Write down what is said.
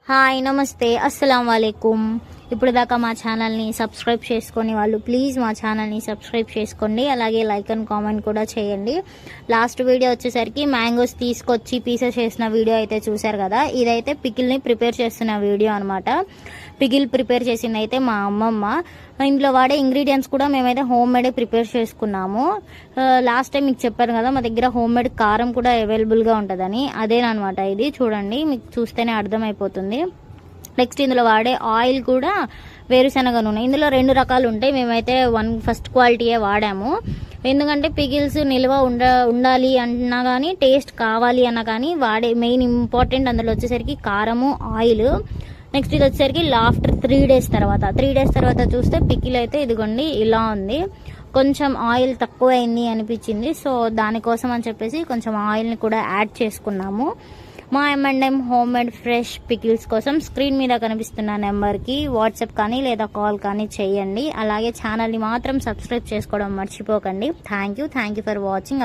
Hi నమస్తే అస్సలం వాలేకుమ్. ఇప్పుడు దాకా మా ఛానల్ని సబ్స్క్రైబ్ చేసుకొని వాళ్ళు ప్లీజ్ మా ఛానల్ని సబ్స్క్రైబ్ చేసుకోండి. అలాగే లైక్ అండ్ కామెంట్ కూడా చేయండి. లాస్ట్ వీడియో వచ్చేసరికి మ్యాంగోస్ తీసుకొచ్చి పీసెస్ చేసిన వీడియో అయితే చూశారు కదా. ఇదైతే పికిల్ని ప్రిపేర్ చేస్తున్న వీడియో అనమాట. పికిల్ ప్రిపేర్ చేసింది అయితే మా అమ్మమ్మ. ఇంట్లో వాడే ఇంగ్రీడియంట్స్ కూడా మేమైతే హోమ్ మేడే ప్రిపేర్ చేసుకున్నాము. లాస్ట్ టైం మీకు చెప్పాను కదా మా దగ్గర హోమ్ మేడ్ కారం కూడా అవైలబుల్గా ఉంటుందని. అదేనమాట ఇది. చూడండి, మీకు చూస్తేనే అర్థమైపోతుంది. నెక్స్ట్ ఇందులో వాడే ఆయిల్ కూడా వేరుశనగ నూనె. ఇందులో 2 రకాలు ఉంటాయి. మేమైతే ఫస్ట్ క్వాలిటీయే వాడాము. ఎందుకంటే పికిల్స్ నిల్వ ఉండాలి అన్నా కానీ, టేస్ట్ కావాలి అన్నా కానీ వాడే మెయిన్ ఇంపార్టెంట్ అందులో వచ్చేసరికి కారము, ఆయిల్. నెక్స్ట్ ఇది వచ్చేసరికి ఆఫ్టర్ 3 days తర్వాత చూస్తే పికిల్ అయితే ఇదిగోండి ఇలా ఉంది. కొంచెం ఆయిల్ తక్కువ అయింది అనిపించింది. సో దానికోసం అని చెప్పేసి కొంచెం ఆయిల్ని కూడా యాడ్ చేసుకున్నాము. మా M&M home made fresh pickles కోసం స్క్రీన్ మీద కనిపిస్తున్న నెంబర్కి వాట్సాప్ కానీ లేదా కాల్ కానీ చేయండి. అలాగే ఛానల్ని మాత్రం సబ్స్క్రైబ్ చేసుకోవడం మర్చిపోకండి. Thank you for watching.